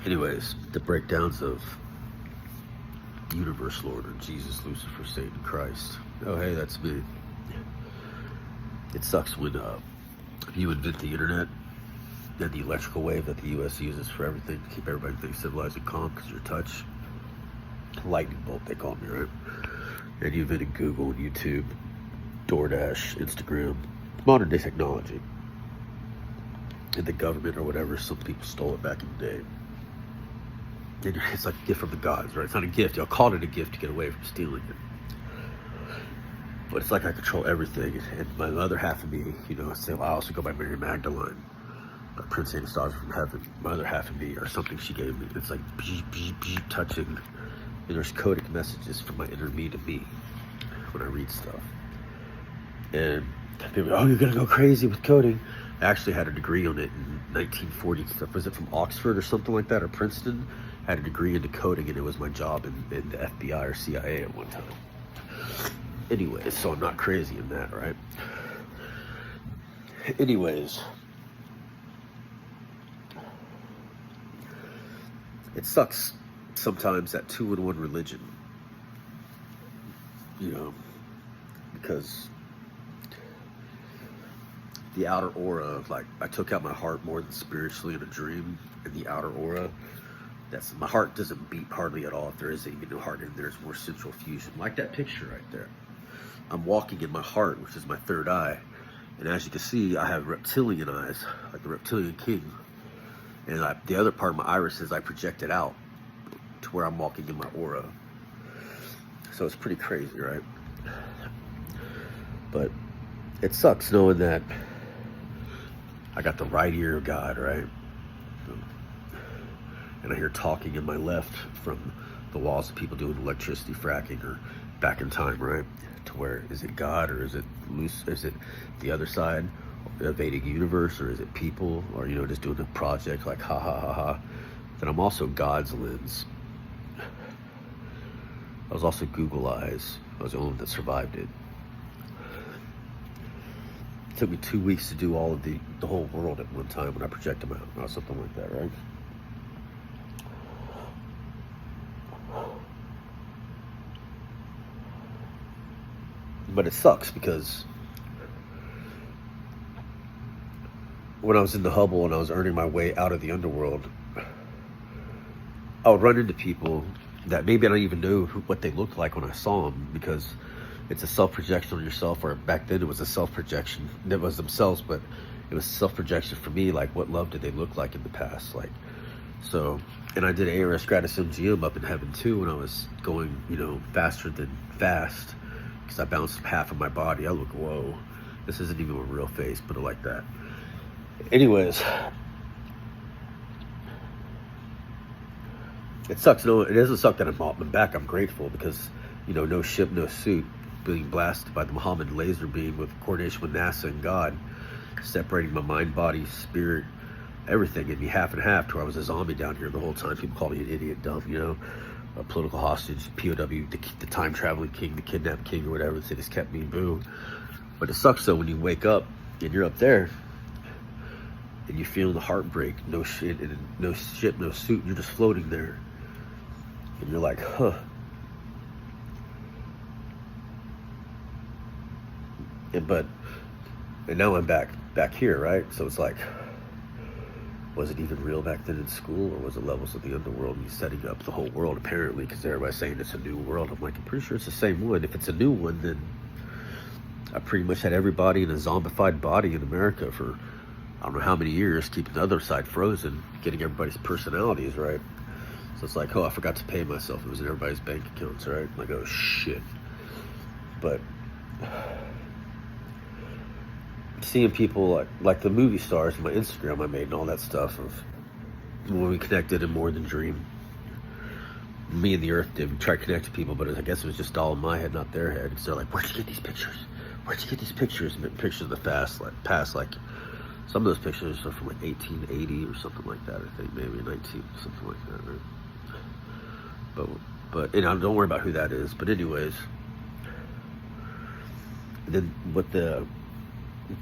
Anyways, the breakdowns of Universe Lord or Jesus, Lucifer, Satan, Christ. Oh, hey, that's me. It sucks when you invent the internet and the electrical wave that the U.S. uses for everything to keep everybody civilized and calm because your touch. Lightning bolt, they call me, right? And you invented Google, YouTube, DoorDash, Instagram, modern day technology. And the government or whatever, some people stole it back in the day. And it's like a gift from the gods, right? It's not a gift. Y'all called it a gift to get away from stealing it. But it's like I control everything. And my other half of me, I say, well, I also go by Mary Magdalene, Prince Anastasia from heaven. My other half of me, or something she gave me, it's like beep, beep, beep, touching. And there's coded messages from my inner me to me when I read stuff. And people, oh, you're gonna go crazy with coding. I actually had a degree on it in 1940 stuff. Was it from Oxford or something like that, or Princeton? I had a degree in decoding, and it was my job in the FBI or CIA at one time. Anyways, so I'm not crazy in that, right? Anyways, it sucks sometimes that 2-in-1 religion, because the outer aura of, like, I took out my heart more than spiritually in a dream, and the outer aura, that's, my heart doesn't beat hardly at all. If there is even no heart in there, there's more central fusion, like that picture right there. I'm walking in my heart, which is my third eye, and as you can see, I have reptilian eyes, like the reptilian king, and the other part of my iris is I project it out to where I'm walking in my aura. So it's pretty crazy, right? But it sucks knowing that I got the right ear of God, right? And I hear talking in my left from the walls of people doing electricity fracking or back in time, right? To where, is it God, or is it loose? Is it the other side, evading universe, or is it people, or just doing a project like ha ha ha ha? Then I'm also God's lens. I was also Google Eyes. I was the only one that survived it. It took me 2 weeks to do all of the whole world at one time when I project them out, or something like that, right? But it sucks because when I was in the Hubble and I was earning my way out of the underworld, I would run into people that maybe I don't even know what they looked like when I saw them, because it's a self-projection on yourself, or back then it was a self-projection. It was themselves, but it was self-projection for me, like what love did they look like in the past, like, so. And I did ARS Gratis MGM up in heaven too, when I was going, faster than fast, because I bounced half of my body. I look, whoa, this isn't even a real face, put it like that. Anyways, it sucks. No, it doesn't suck that I'm back. I'm grateful because, no ship, no suit, being blasted by the Muhammad laser beam with coordination with NASA and God, separating my mind, body, spirit, everything in me half and half, to where I was a zombie down here the whole time. People call me an idiot, dumb, a political hostage, POW, the time traveling king, the kidnapped king, or whatever. They just kept me boo. But it sucks though when you wake up and you're up there and you feel the heartbreak, no shit, and no ship, no suit, and you're just floating there. And you're like, huh. And now I'm back here, right? So it's like, was it even real back then in school, or was it levels of the underworld and you setting up the whole world apparently, because everybody's saying it's a new world? I'm like, I'm pretty sure it's the same one. If it's a new one, then I pretty much had everybody in a zombified body in America for I don't know how many years, keeping the other side frozen, getting everybody's personalities, right? So it's like, oh, I forgot to pay myself. It was in everybody's bank accounts, right? I'm like, oh shit. But seeing people like the movie stars on my Instagram I made and all that stuff, of when we connected in More Than Dream, me and the earth did, we tried to connect to people, but I guess it was just all in my head, not their head. So they're like, where'd you get these pictures? Where'd you get these pictures? And pictures of the past, like some of those pictures are from like 1880 or something like that, I think, maybe 19, something like that, right? But don't worry about who that is. But anyways, then what the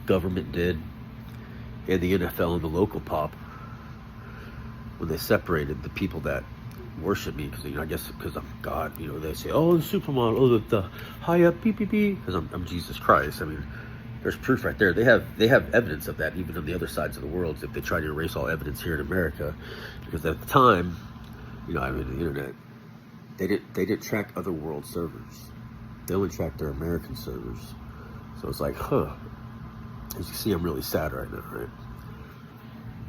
government did, and the NFL and the local pop, when they separated the people that worship me, because I guess because I'm God, they say, oh, the supermodel, oh, the high up, beep, because I'm Jesus Christ. I mean, there's proof right there. They have evidence of that even on the other sides of the world. If they try to erase all evidence here in America, because at the time, the internet, they didn't track other world servers. They only tracked their American servers. So it's like, huh. As you see, I'm really sad right now, right?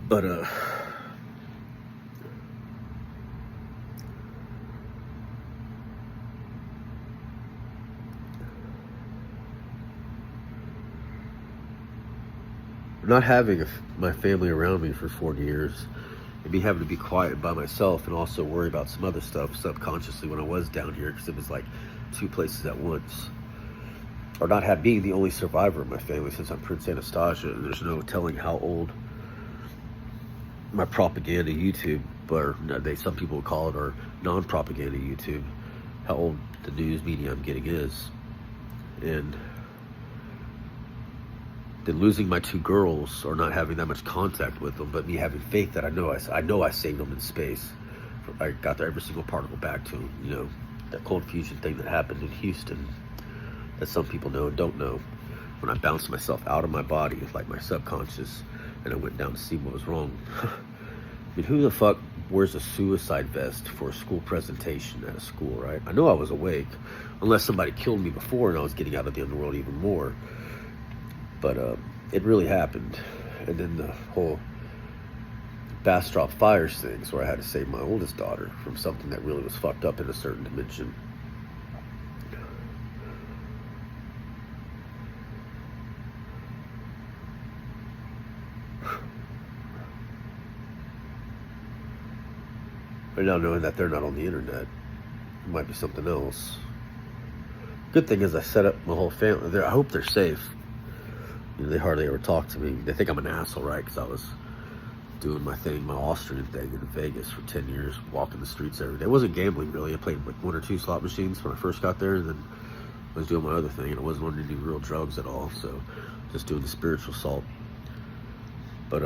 But not having my family around me for 40 years, and me having to be quiet by myself and also worry about some other stuff subconsciously when I was down here, because it was like two places at once. Or not being the only survivor of my family, since I'm Prince Anastasia, and there's no telling how old my propaganda YouTube, or some people would call it, or non-propaganda YouTube, how old the news media I'm getting is. And then losing my two girls, or not having that much contact with them, but me having faith that I know I saved them in space. I got every single particle back to them. That cold fusion thing that happened in Houston, that some people know and don't know, when I bounced myself out of my body, like my subconscious, and I went down to see what was wrong. I mean, who the fuck wears a suicide vest for a school presentation at a school, right? I know I was awake, unless somebody killed me before and I was getting out of the underworld even more. But it really happened. And then the whole Bastrop Fires things, where I had to save my oldest daughter from something that really was fucked up in a certain dimension. And now knowing that they're not on the internet, it might be something else. Good thing is I set up my whole family there. I hope they're safe. They hardly ever talk to me. They think I'm an asshole, right? Because I was doing my thing, my Austrian thing in Vegas for 10 years, walking the streets every day. It wasn't gambling, really. I played like 1 or 2 slot machines when I first got there, and then I was doing my other thing, and I wasn't on any real drugs at all, so just doing the spiritual assault. But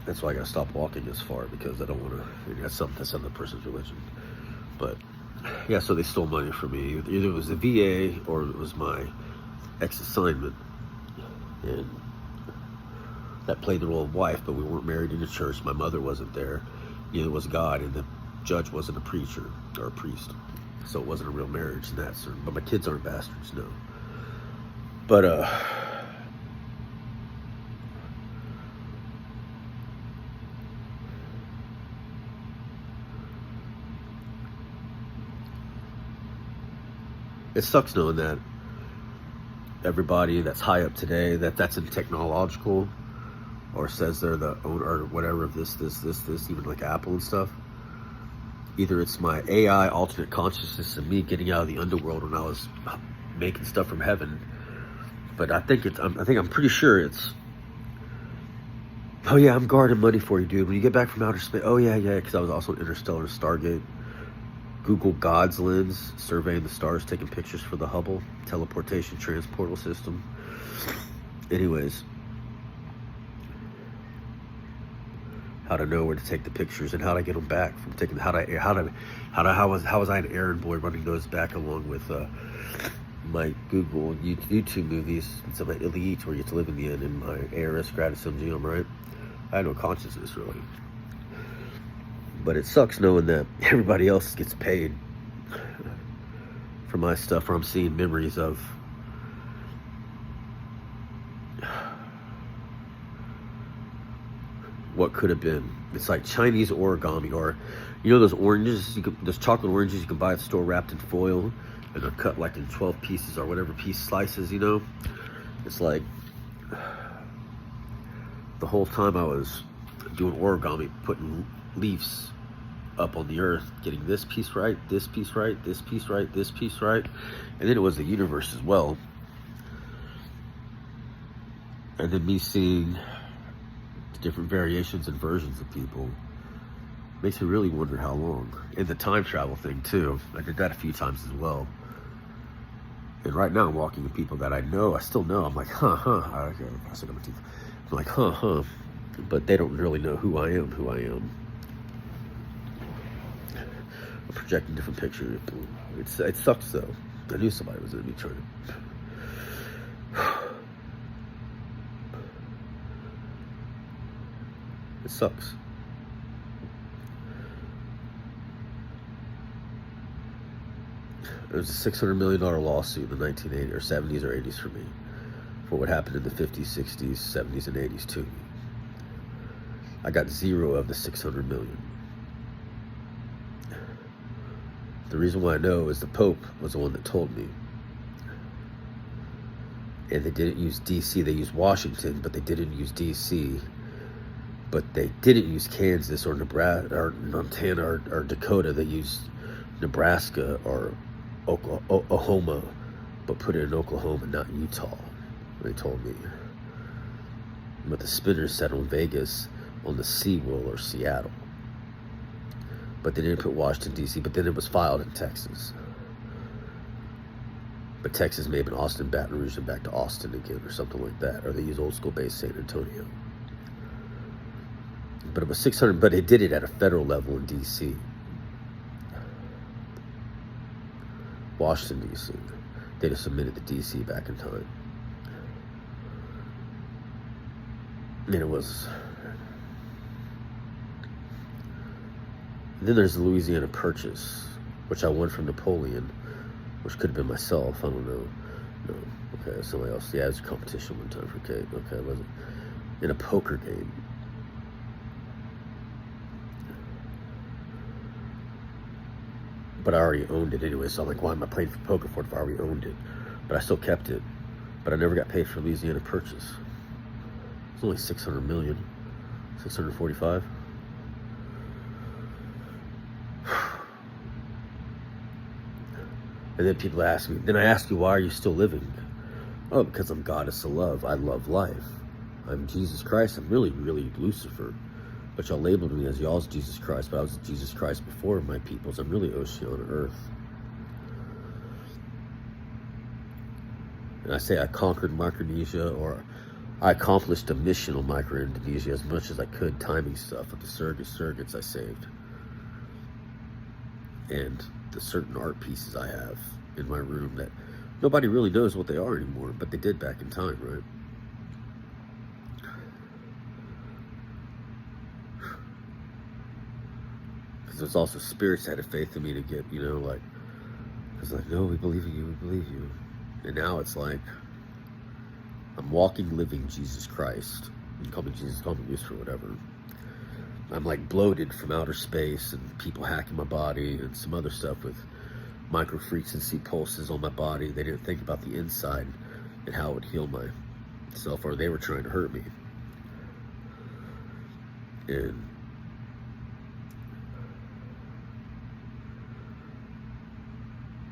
that's why I gotta stop walking as far, because I don't want to. That's another person's religion. But yeah, so they stole money from me. Either it was the VA or it was my ex-assignment, and that played the role of wife. But we weren't married in the church. My mother wasn't there. Neither was God, and the judge wasn't a preacher or a priest, so it wasn't a real marriage in that sense. But my kids aren't bastards, no. But it sucks knowing that everybody that's high up today, that's in technological, or says they're the owner or whatever of this, even like Apple and stuff. Either it's my AI alternate consciousness and me getting out of the underworld when I was making stuff from heaven, but I'm pretty sure it's, oh yeah, I'm guarding money for you, dude. When you get back from outer space, oh yeah, because I was also Interstellar, Stargate. Google God's lens, surveying the stars, taking pictures for the Hubble teleportation transportal system. Anyways, how to know where to take the pictures and how to get them back from taking. How was I an errand boy running those back along with my Google YouTube movies and some Elite, where you get to live in the end, and my ARS Gratis MGM, right? I had no consciousness really. But it sucks knowing that everybody else gets paid for my stuff, where I'm seeing memories of what could have been. It's like Chinese origami, or those oranges, those chocolate oranges you can buy at the store wrapped in foil, and they're cut like in 12 pieces or whatever piece slices, It's like the whole time I was doing origami, putting leaves up on the earth, getting this piece right, this piece right, this piece right, this piece right, and then it was the universe as well. And then me seeing different variations and versions of people makes me really wonder how long. And the time travel thing too, I did that a few times as well. And right now I'm walking with people that I still know. I'm like, I'm like, but they don't really know who I am. projecting different pictures. It sucks though. I knew somebody was gonna be trying to. It sucks. There was a $600 million lawsuit in the 1980s or 70s or 80s for me, for what happened in the 50s, 60s, 70s, and 80s to me. I got zero of the 600 million. The reason why I know is the Pope was the one that told me. And they didn't use DC, they used Washington, but they didn't use DC. But they didn't use Kansas or Nebraska or Montana or Dakota. They used Nebraska or Oklahoma, but put it in Oklahoma, not Utah. They told me. But the spinners set on Vegas, on the SeaWorld or Seattle. But they didn't put Washington, D.C., but then it was filed in Texas. But Texas may have been Austin, Baton Rouge, and back to Austin again or something like that. Or they use old school base San Antonio. But it was 600, but they did it at a federal level in D.C. Washington, D.C. They just submitted to D.C. back in time. And it was... Then there's the Louisiana Purchase, which I won from Napoleon, which could have been myself. I don't know. No. Okay, somebody else. Yeah, it was a competition one time for Kate. Okay, was it? In a poker game. But I already owned it anyway, so I'm like, why am I playing for poker for it if I already owned it? But I still kept it. But I never got paid for Louisiana Purchase. It's only 600 million. 645. And then people ask me, then I ask you, why are you still living? Oh, because I'm goddess of love. I love life. I'm Jesus Christ. I'm really, really Lucifer. But y'all labeled me as y'all's Jesus Christ, but I was Jesus Christ before my peoples. I'm really Oceana Earth. And I say I conquered Micronesia, or I accomplished a mission on Micro-Indonesia as much as I could, timing stuff with the surrogates I saved. And the certain art pieces I have in my room that nobody really knows what they are anymore, but they did back in time, right? Because there's also spirits that had faith in me to get, you know, like, it's like, no, we believe in you, we believe you. And now it's like, I'm walking, living Jesus Christ. You can call me Jesus, call me Lucifer, whatever. I'm like bloated from outer space and people hacking my body and some other stuff with microfrequency pulses on my body. They didn't think about the inside and how it would heal myself, or they were trying to hurt me. And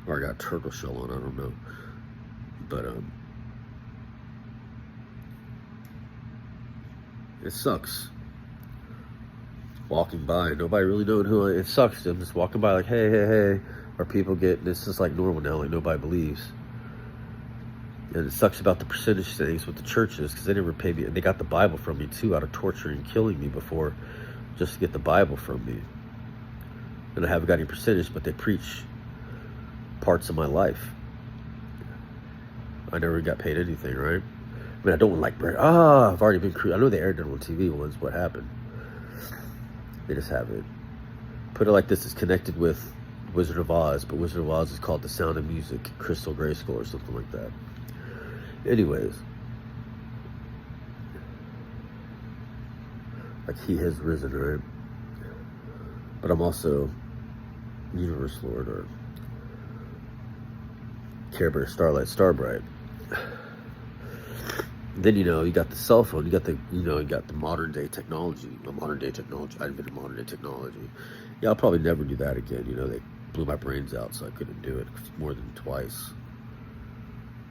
or I got a turtle shell on, I don't know. But it sucks. Walking by, nobody really knowing who it sucks. I'm just walking by like, hey, hey, hey. Or people get, this is like normal now, like nobody believes. And it sucks about the percentage things with the churches, because they never pay me. And they got the Bible from me too, out of torturing and killing me before, just to get the Bible from me. And I haven't got any percentage, but they preach parts of my life. I never got paid anything, right? I mean, I don't like, I've already been, I know they aired it on TV once, what happened. They just have it. Put it like this, it's connected with Wizard of Oz, but Wizard of Oz is called The Sound of Music, Crystal Grayskull or something like that. Anyways. Like, he has risen, right? But I'm also Universe Lord, or Care Bear, Starlight, Starbright. Then, you know, you got the cell phone, you got the, you know, you got the modern day technology. I invented modern day technology. Yeah, I'll probably never do that again. You know, they blew my brains out, so I couldn't do it more than twice.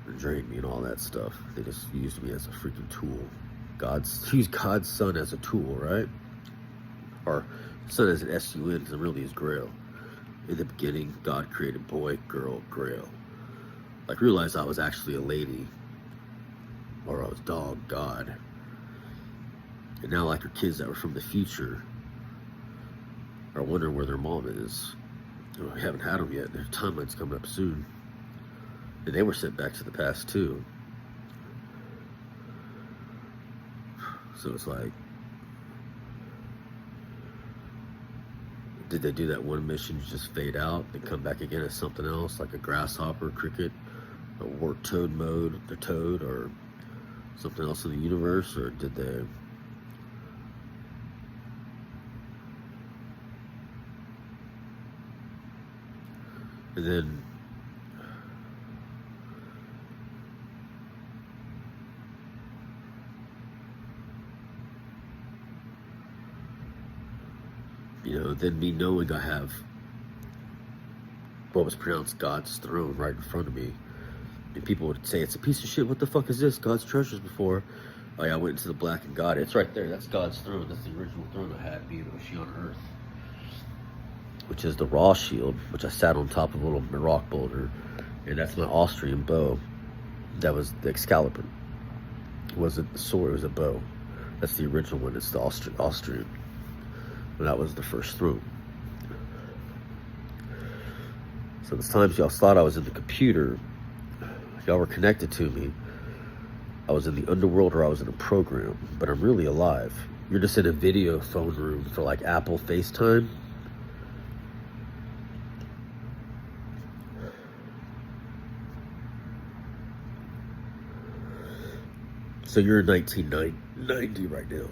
They drained me and all that stuff. They just used me as a freaking tool. Used God's son as a tool, right? Or son as an S-U-N, because it really is Grail. In the beginning, God created boy, girl, Grail. Like, realized I was actually a lady. Or I was dog, God. And now, like, her kids that were from the future are wondering where their mom is. Well, we haven't had them yet. Their timeline's coming up soon. And they were sent back to the past too. So it's like, did they do that one mission, just fade out and come back again as something else, like a grasshopper, cricket, a warp toad mode, the toad, or something else in the universe? Or did they... And then then me knowing I have what was pronounced God's throne right in front of me. And people would say, it's a piece of shit, what the fuck is this? God's treasures before. Oh yeah, I went into the black and got it. It's right there, that's God's throne. That's the original throne I had, being on earth. Which is the raw shield, which I sat on top of a little rock boulder. And that's my Austrian bow. That was the Excalibur. It wasn't the sword, it was a bow. That's the original one, it's the Austrian. And that was the first throne. So there's times y'all thought I was in the computer. Y'all were connected to me. I was in the underworld or I was in a program. But I'm really alive. You're just in a video phone room for like Apple FaceTime. So you're in 1990 right now.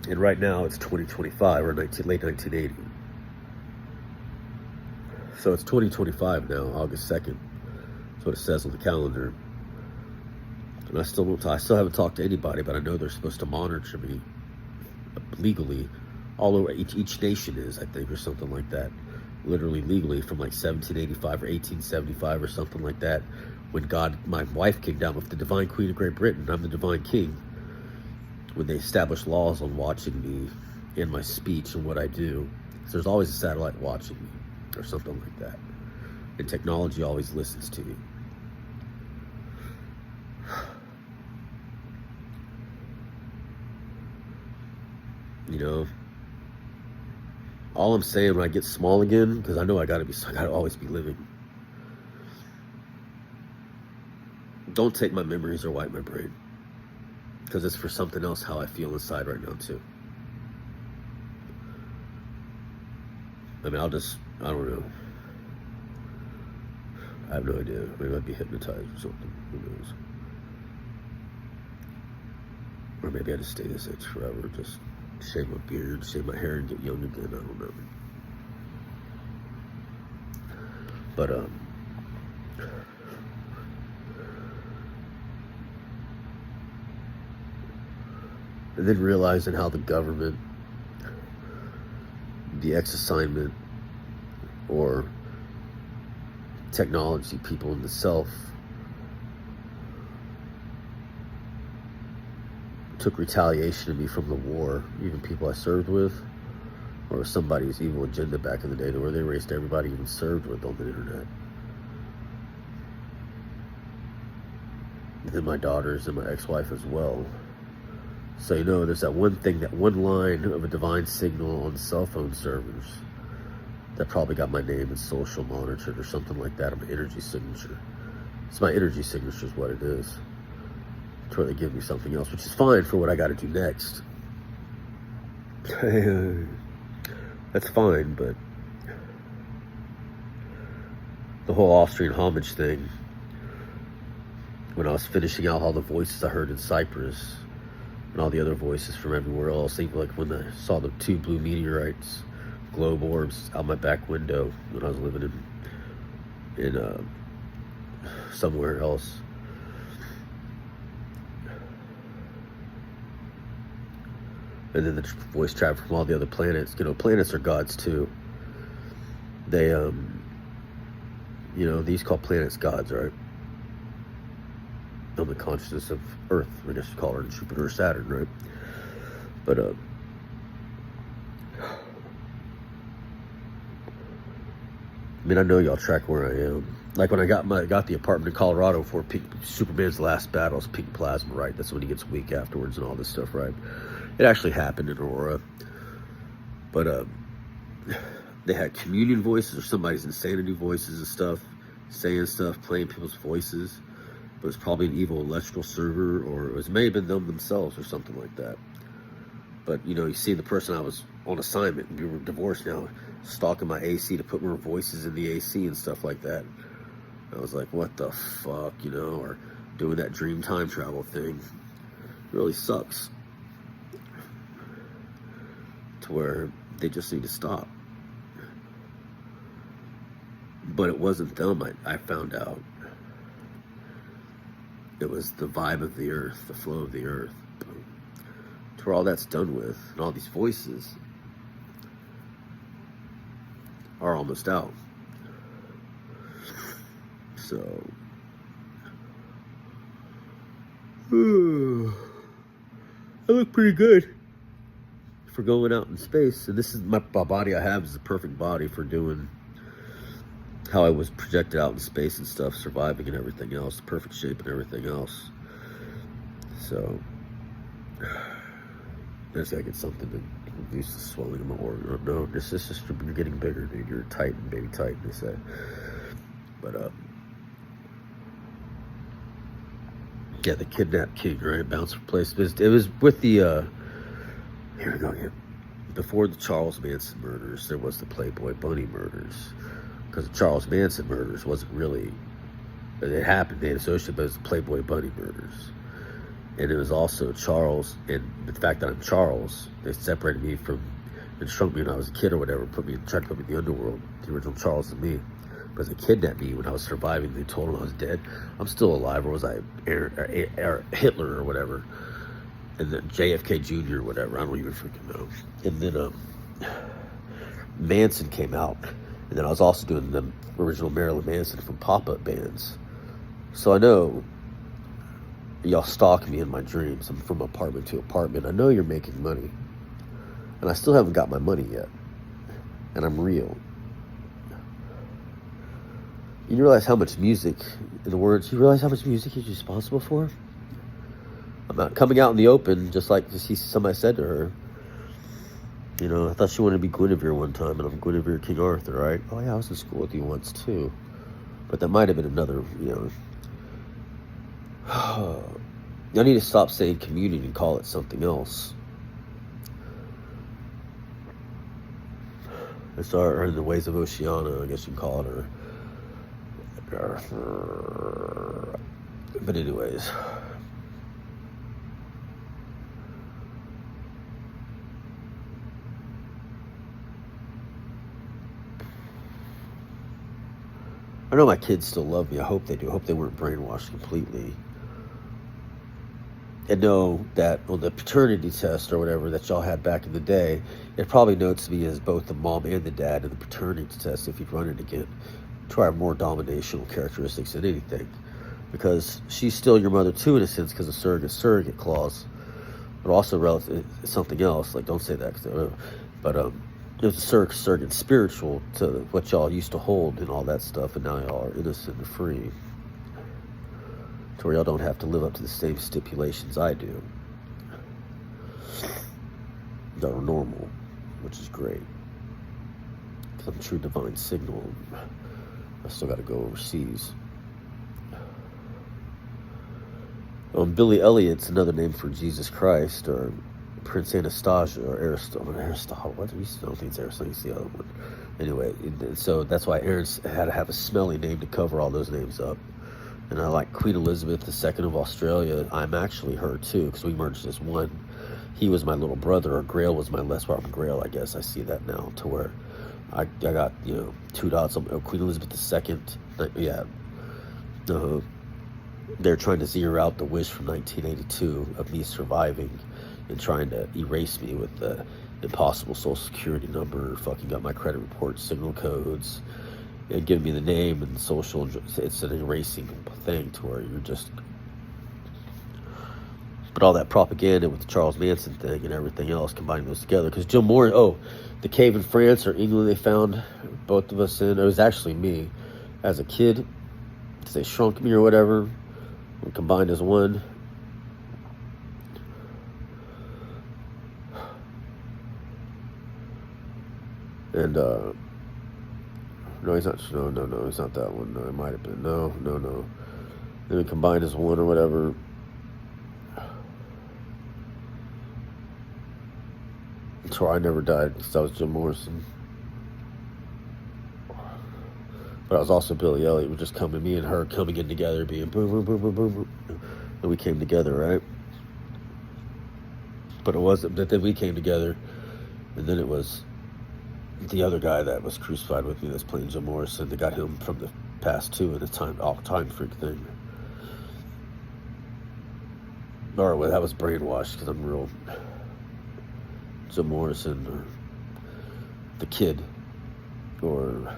And right now it's 2025 or late 1980. So it's 2025 now, August 2nd. That's what it says on the calendar. And I still haven't talked to anybody, but I know they're supposed to monitor me legally. All over, each nation is, I think, or something like that. Literally legally from like 1785 or 1875 or something like that. When my wife came down with the Divine Queen of Great Britain, I'm the Divine King. When they established laws on watching me and my speech and what I do. So there's always a satellite watching me or something like that. And technology always listens to me. All I'm saying when I get small again, because I know I gotta always be living. Don't take my memories or wipe my brain. Because it's for something else how I feel inside right now too. I mean, I don't know. I have no idea. Maybe I'd be hypnotized or something. Who knows? Or maybe I just stay this age forever. Just shave my beard, shave my hair, and get young again. I don't know. But, and then realizing how the government, the ex-assignment, or technology people in the self took retaliation of me from the war, even people I served with, or somebody's evil agenda back in the day where they erased everybody even served with on the internet. And then my daughters and my ex-wife as well. So there's that one line of a divine signal on cell phone servers that probably got my name and social monitored or something like that on my energy signature. It's my energy signature is what it is. It's where they give me something else, which is fine for what I got to do next. That's fine, but the whole Austrian homage thing, when I was finishing out all the voices I heard in Cyprus and all the other voices from everywhere else, even like when I saw the 2 blue meteorites, globe orbs out my back window when I was living in somewhere else. And then the voice traveled from all the other planets. Planets are gods too. They, these call planets gods, right? On the consciousness of Earth, I guess you call her Jupiter or Saturn, right? But, I know y'all track where I am. Like when I got the apartment in Colorado for Superman's last battle, it's pink plasma, right? That's when he gets weak afterwards and all this stuff, right? It actually happened in Aurora. But they had communion voices or somebody's insanity voices and stuff, saying stuff, playing people's voices. But it was probably an evil electrical server, or it may have been them themselves or something like that. But, you know, you see the person I was on assignment, we were divorced now, stalking my AC to put more voices in the AC and stuff like that. I was like, what the fuck, you know, or doing that dream time travel thing. It really sucks. To where they just need to stop. But it wasn't them, I found out. It was the vibe of the earth, the flow of the earth. To where all that's done with, and all these voices are almost out. So, I look pretty good for going out in space. And this is my body I have is the perfect body for doing how I was projected out in space and stuff, surviving and everything else, the perfect shape and everything else. So, I just gotta get something to reduce the swelling of my organ. No, this is just, you're getting bigger, dude. You're tight and baby tight, they say. But, yeah, the kidnapped king, right? Bounced from place. It was with the, here we go again. Before the Charles Manson murders, there was the Playboy Bunny murders. Because the Charles Manson murders wasn't really, it happened, they had associated, but it was the Playboy Bunny murders. And it was also Charles, and the fact that I'm Charles, they separated me from, and shrunk me when I was a kid or whatever, tried to put me in the underworld, the original Charles and me. Because they kidnapped me when I was surviving. They told them I was dead. I'm still alive, or was I Hitler or whatever? And then JFK Jr. or whatever. I don't even freaking know. And then Manson came out. And then I was also doing the original Marilyn Manson from pop-up bands. So I know y'all stalk me in my dreams. I'm from apartment to apartment. I know you're making money. And I still haven't got my money yet. And I'm real. You realize how much music, in the words, you realize how much music he's responsible for? I'm not coming out in the open, just like somebody said to her. You know, I thought she wanted to be Guinevere one time, and I'm Guinevere King Arthur, right? Oh yeah, I was in school with you once too. But that might have been another, you know. I need to stop saying communion and call it something else. It's or in the ways of Oceana, I guess you can call it, or but anyways, I know my kids still love me. I hope they do. I hope they weren't brainwashed completely. And know that on the paternity test or whatever that y'all had back in the day, it probably notes me as both the mom and the dad in the paternity test if you'd run it again. To have more dominational characteristics than anything, because she's still your mother too in a sense, because of surrogate clause, but also relative something else. Like, don't say that, but it was a surrogate spiritual to what y'all used to hold and all that stuff, and now y'all are innocent and free, to where y'all don't have to live up to the same stipulations I do. Y'all are normal, which is great, because I'm a true divine signal. I still got to go overseas. Billy Elliot's another name for Jesus Christ, or Prince Anastasia, or Aristotle. What? I don't think it's Aristotle. It's the other one. Anyway, so that's why Aaron's had to have a smelly name to cover all those names up. And I like Queen Elizabeth II of Australia. I'm actually her too, because we merged as one. He was my little brother, or Grail was my less powerful Grail, I guess. I see that now, to where I got, you know, 2 dots on Queen Elizabeth II. Yeah. They're trying to zero out the wish from 1982 of me surviving and trying to erase me with the impossible social security number, fucking up my credit report, signal codes, and giving me the name and social. It's an erasing thing to where you're just. But all that propaganda with the Charles Manson thing and everything else, combining those together. Because Jill Moore, the cave in France or England they found both of us in. It was actually me as a kid, because they shrunk me or whatever. We combined as one. And No, he's not. No, he's not that one. No, it might have been. No. Then we combined as one or whatever. So I never died because I was Jim Morrison. But I was also Billy Elliot. We just coming, me and her coming in together, being boom, boom, boom, boom, boom, boom. And we came together, right? But it wasn't that we came together, and then it was the other guy that was crucified with me that's playing Jim Morrison. They got him from the past too, and the time freak thing. Or well, that was brainwashed because I'm real Jim Morrison or the Kid or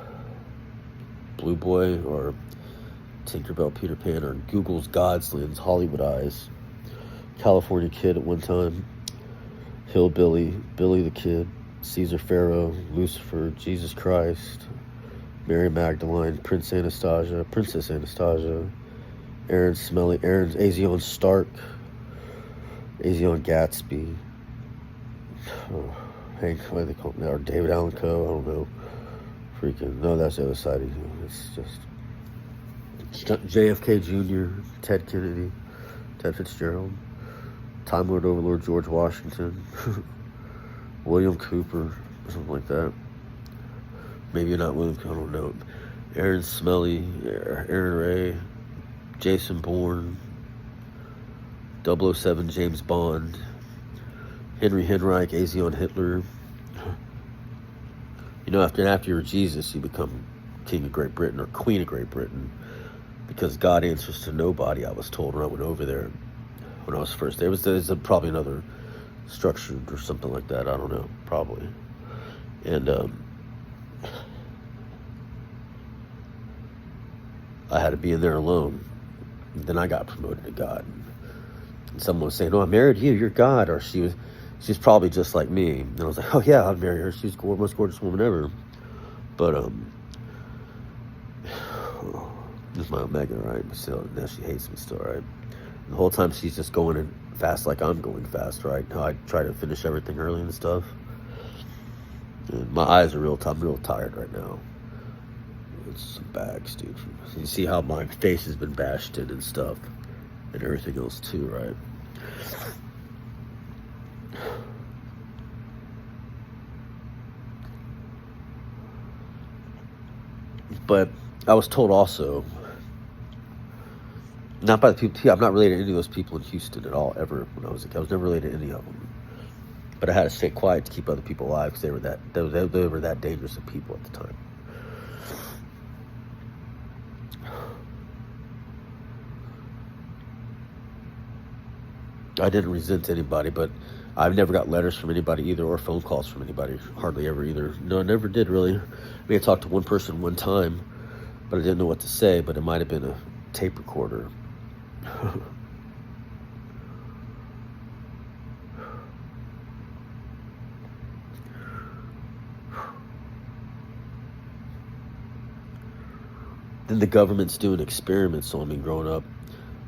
Blue Boy or Tinkerbell Peter Pan or Google's Godslands Hollywood Eyes, California Kid at one time, Hillbilly, Billy the Kid, Caesar Pharaoh, Lucifer, Jesus Christ, Mary Magdalene, Princess Anastasia, Aaron Smelly, Azion Stark, Azion Gatsby, Hank, what do they call him now? Or David Allen Coe, I don't know. Freaking, no, that's the other side of you. It's just JFK Jr., Ted Kennedy, Ted Fitzgerald, Time Lord Overlord George Washington, William Cooper, or something like that. Maybe not William Cooper, I don't know. Aaron Smelly, Aaron Ray, Jason Bourne, 007 James Bond, Henry Henreich, Azion Hitler. You know, after you're Jesus, you become King of Great Britain or Queen of Great Britain, because God answers to nobody, I was told when I went over there when I was first there. There's probably another structure or something like that. I don't know, probably. And I had to be in there alone. And then I got promoted to God. And someone was saying, "Oh, I married you. You're God." Or she's probably just like me. And I was like, "Oh yeah, I'd marry her. She's the most gorgeous woman ever." But this is my Omega, right? But still, now she hates me still, right? And the whole time she's just going in fast like I'm going fast, right? How I try to finish everything early and stuff. And my eyes are I'm real tired right now. It's some bags, dude. You see how my face has been bashed in and stuff, and everything else too, right? But I was told also, not by the people, I'm not related to any of those people in Houston at all, ever, when I was a kid. I was never related to any of them. But I had to stay quiet to keep other people alive because they were that dangerous of people at the time. I didn't resent anybody, but I've never got letters from anybody either, or phone calls from anybody, hardly ever either. No, I never did really. I mean, I talked to one person one time, but I didn't know what to say, but it might have been a tape recorder. Then the government's doing experiments on me growing up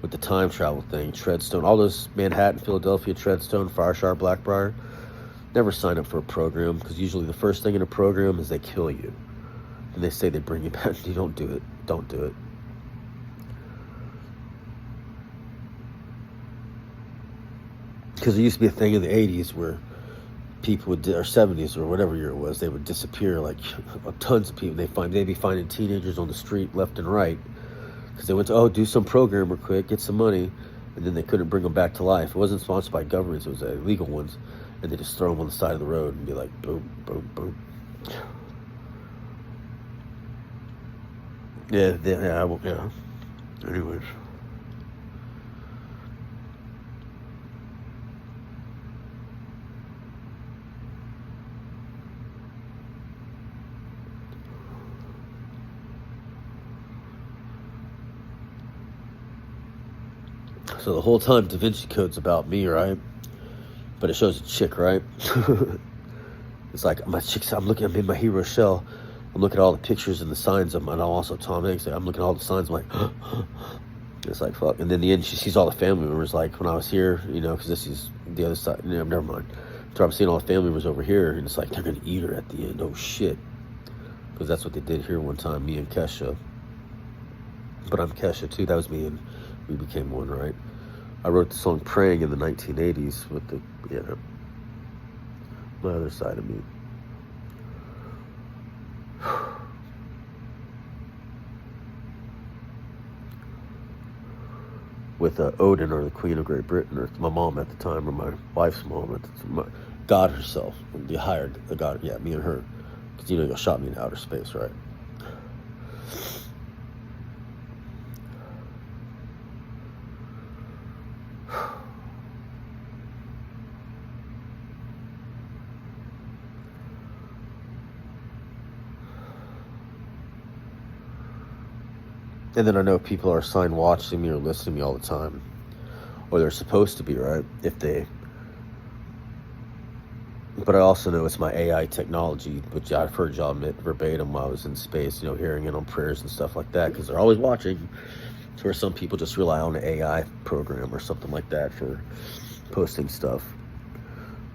with the time travel thing, Treadstone, all those Manhattan, Philadelphia, Treadstone, Firestar, Blackbriar. Never sign up for a program, because usually the first thing in a program is they kill you. And they say they bring you back. You don't do it. Don't do it. Because there used to be a thing in the 80s where people would, or 70s or whatever year it was, they would disappear, like tons of people. They'd be finding teenagers on the street left and right, because they went to, do some program real quick, get some money, and then they couldn't bring them back to life. It wasn't sponsored by governments, it was illegal ones, and they just throw them on the side of the road and be like, boom, boom, boom. Yeah. Anyways. So the whole time Da Vinci Code's about me, right? But it shows a chick, right? It's like my chick's, I'm in my hero shell. I'm looking at all the pictures and the signs of, and I'm also Tom Hanks. I'm looking at all the signs. I'm like, it's like, fuck. And then the end, she sees all the family members. Like when I was here, because this is the other side. Never mind. So I'm seeing all the family members over here, and it's like they're gonna eat her at the end. Oh shit! because that's what they did here one time, me and Kesha. But I'm Kesha too. That was me, and we became one, right? I wrote the song "Praying" in the 1980s with the my other side of me. With Odin, or the Queen of Great Britain, or my mom at the time, or my wife's mom at the time, God herself. The hired the God, yeah, me and her, because you shot me in outer space, right? And then I know people are assigned watching me or listening to me all the time, or they're supposed to be, right? But I also know it's my AI technology, which I've heard y'all admit verbatim while I was in space, hearing it on prayers and stuff like that, because they're always watching. So where some people just rely on an AI program or something like that for posting stuff,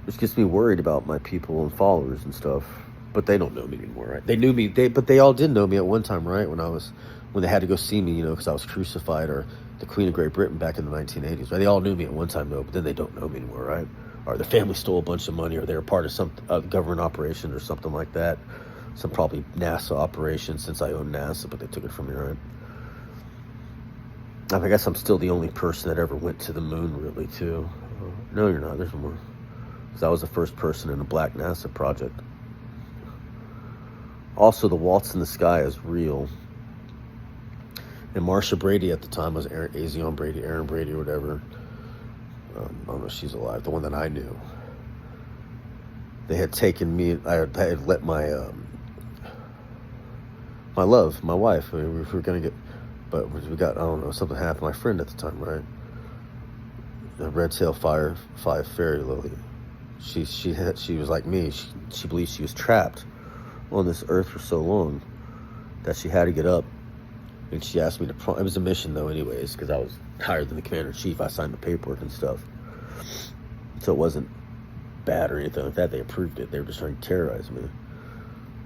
which gets me worried about my people and followers and stuff. But they don't know me anymore, right? They knew me, but they all did know me at one time, right? When they had to go see me, because I was crucified, or the Queen of Great Britain back in the 1980s, right? They all knew me at one time, though, but then they don't know me anymore, right? Or their family stole a bunch of money, or they were part of some government operation or something like that. Some probably NASA operation, since I own NASA, but they took it from me, right? I guess I'm still the only person that ever went to the moon, really, too. No, you're not. There's more. Because I was the first person in a black NASA project. Also, the waltz in the sky is real. And Marsha Brady at the time was Aaron Brady, or whatever. I don't know if she's alive. The one that I knew. They had taken me. I had let my my wife. We were gonna get, but we got. I don't know. Something happened. My friend at the time, right? The red tail five fairy lily. She was like me. She believed she was trapped on this earth for so long that she had to get up. And she asked me to it was a mission, though, anyways, because I was higher than the commander-in-chief. I signed the paperwork and stuff. So it wasn't bad or anything like that. They approved it. They were just trying to terrorize me.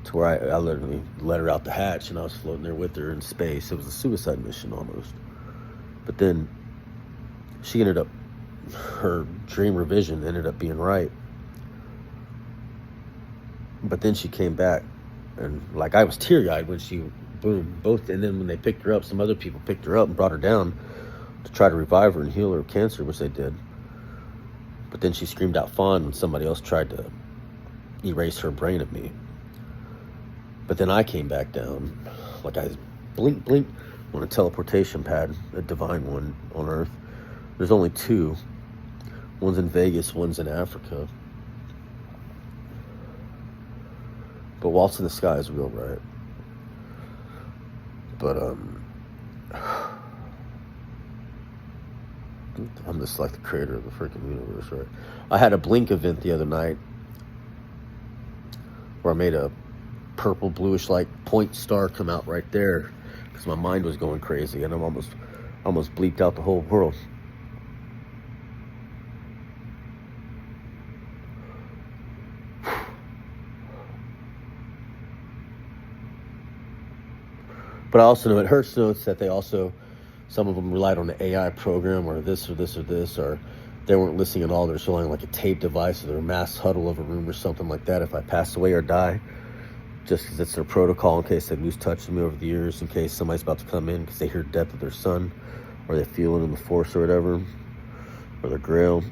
To where I literally let her out the hatch, and I was floating there with her in space. It was a suicide mission, almost. But then she ended up, her dream revision ended up being right. But then she came back, and I was teary-eyed when she... boom, both. And then when they picked her up, some other people picked her up and brought her down to try to revive her and heal her cancer, which they did. But then she screamed out "fawn" when somebody else tried to erase her brain of me. But then I came back down, I blink on a teleportation pad, a divine one on Earth. There's only two. One's in Vegas, one's in Africa. But Waltz in the Sky is real, right? But I'm just like the creator of the freaking universe, right? I had a Blink event the other night where I made a purple bluish point star come out right there because my mind was going crazy, and I'm almost bleeped out the whole world. But I also know it hurts notes that they also, some of them relied on the AI program or this, or they weren't listening at all. They're showing a tape device, or their mass huddle of a room or something like that if I pass away or die, just because it's their protocol in case they lose touch with me over the years, in case somebody's about to come in because they hear death of their son, or they feel it in the force or whatever, or their grail.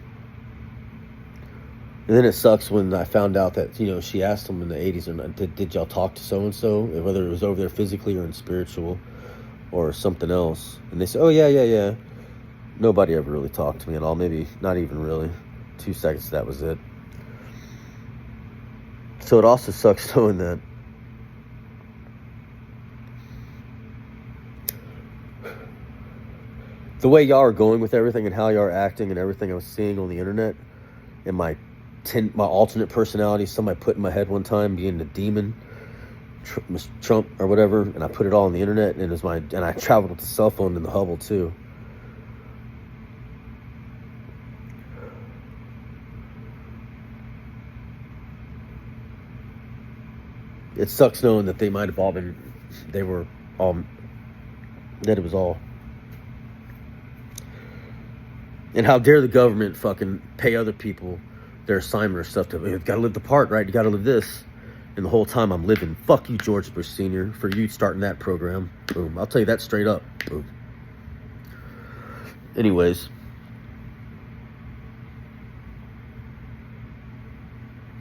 And then it sucks when I found out that, she asked them in the 80s, did y'all talk to so-and-so, whether it was over there physically or in spiritual or something else. And they said, oh, yeah. Nobody ever really talked to me at all. Maybe not even really. 2 seconds, that was it. So it also sucks knowing that the way y'all are going with everything and how y'all are acting and everything I was seeing on the internet, and my alternate personality, somebody put in my head one time, being the demon, Trump or whatever, and I put it all on the internet, and and I traveled with the cell phone and the Hubble too. it sucks knowing that they might have all been, they were all, that it was all. And how dare the government fucking pay other people their assignment or stuff to, you gotta live the part, right? You gotta live this. And the whole time I'm living, fuck you, George Bush Sr., for you starting that program. Boom. I'll tell you that straight up. Boom. Anyways.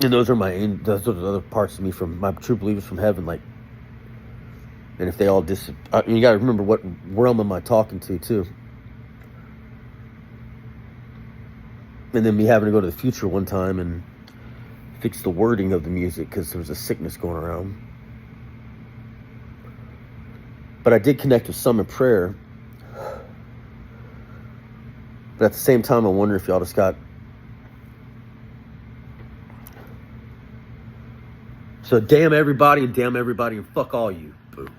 And those are those are the other parts of me from my true believers from heaven, like, and if they all you gotta remember what realm am I talking to, too. And then me having to go to the future one time and fix the wording of the music because there was a sickness going around. But I did connect with some in prayer. But at the same time, I wonder if y'all just got... So damn everybody and fuck all you. Boom.